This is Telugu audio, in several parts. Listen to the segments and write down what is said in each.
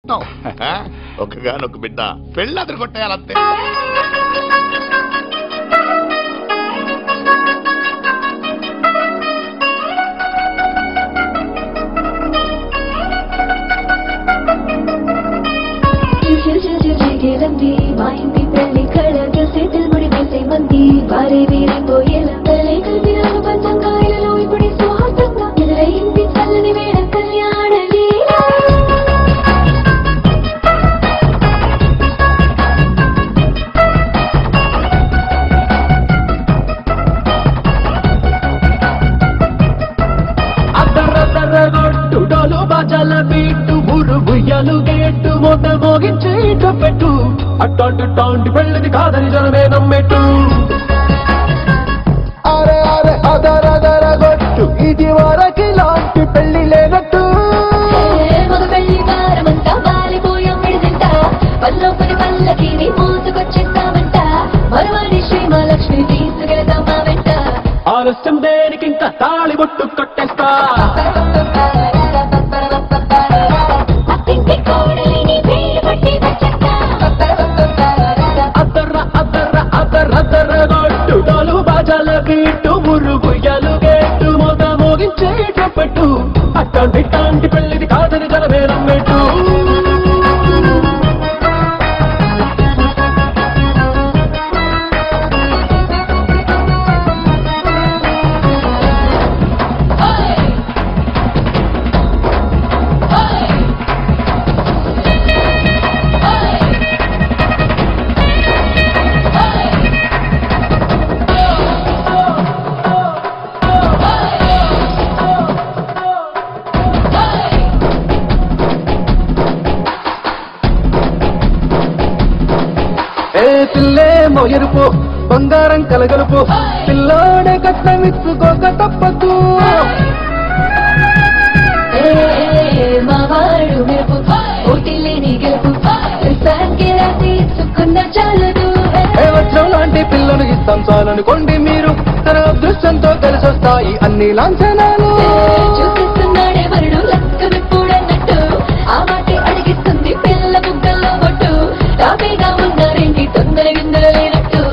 కట్నం ఒక్కగానొక్క బిడ్డ పెళ్ళి అదరు కొట్టేయాలంతే. మా ఇంటి పెళ్లి కళ సెటిల్ ముడి వేసే మంది వారే వీరే పోయేలా తల్లి కలిపినారు పంచంగాయలలో ఇప్పుడు సుహాసంగా ఎదురైంది చల్లని వేళ కళ్యాణ అద్దరొడ్డుడోలు బాజాల బీటు ఊరు గుయ్యలు గేటు మొద మోగించి పెట్టు అట్టాంటి టాంటి పెళ్ళిది కాదని జనమే నమ్మెట్టు. అరే అరే అదరదరగొట్టు ఇది వరకి లాంటి పెళ్లి లేనట్టు. మగ పెళ్లి వారమంతా వాలిపోయాం విడిదింట పల్లోపని పల్లకి మోసుకొచ్చేస్తామంట మరవాడి శ్రీమహాలక్ష్మి తీసుకెళ్తాం మా వెంట. ఆలస్యం దేనికి ఇంకా తాళి బొట్టు కట్టేస్తా. అద్దరగొట్టుడోలు బాజాల బీటు మురుగుయ్యలు గేటు మొద మోగించేటట్టు అట్టాంటి టాంటి పెళ్లిది కాదని జనమే నమ్మెట్టు. పిల్లేమో ఎరుపు బంగారం కలగలుపు పిల్లోడే కట్టమిచ్చుకోక తప్పదు. మావాడు మెరుపు ఓటిల్లేని గెలుపు తీసుకున్న చాలదు. వజ్రం లాంటి పిల్లను ఇస్తాం చాలనుకోండి మీరు తన అదృష్టంతో కలిసొస్తాయి అన్ని లాంఛనాలు. చూపిస్తున్నాడే వరుడు లక్కమిప్పుడన్నట్టు ఆ మాటే అడిగిస్తుంది పిల్ల బుగ్గల్లో బొట్టు తాపేగా ఉన్నారేంటి తొందర గిందర లేనట్టు.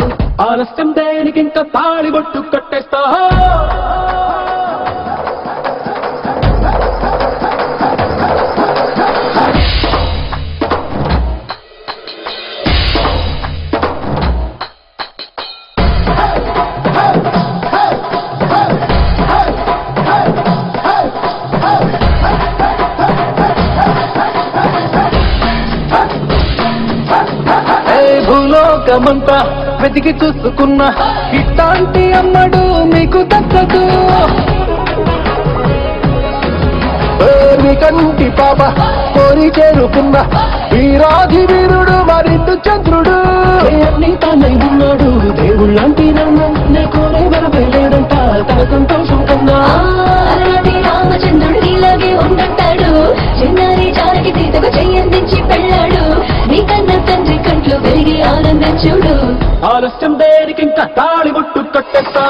ఆలస్యం దేనికి ఇంకా తాళి బొట్టు కట్టేస్తా. భూలోకమంతా వెతికి చూసుకున్నా ఇట్లాంటి అమ్మడు మీకు దక్కదు. మీ కంటి పాప కోరి చేరుకున్న వీరాధి వీరుడు మరిందు చంద్రుడు. అన్ని తానై ఉన్నాడు దేవుళ్ళంటి నన్ను నే కోరే వరబయలేడంట తన సంతోషం కన్నా. రామచంద్రుడు ఇలాగే ఉండంటాడు చిన్నారి జానకి సీతకు చెయ్యందించి పెళ్ళాడు నీకన్నా తండ్రి కంట్లో వెలిగి ఆనందించుడు. ఆలస్యం దేనికి ఇంకా తాళి బొట్టు కట్టేస్తా.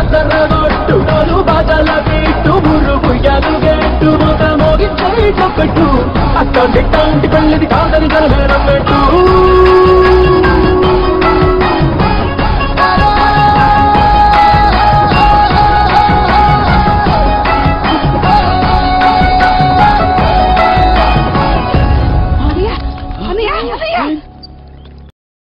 అద్దరగొట్టుడోలు బాజాల బీటు మురుగుయ్యలు గేటు మొద మోగించేటట్టు అట్టాంటి టాంటి పెళ్ళిది కాదని జనమే నమ్మెట్టు.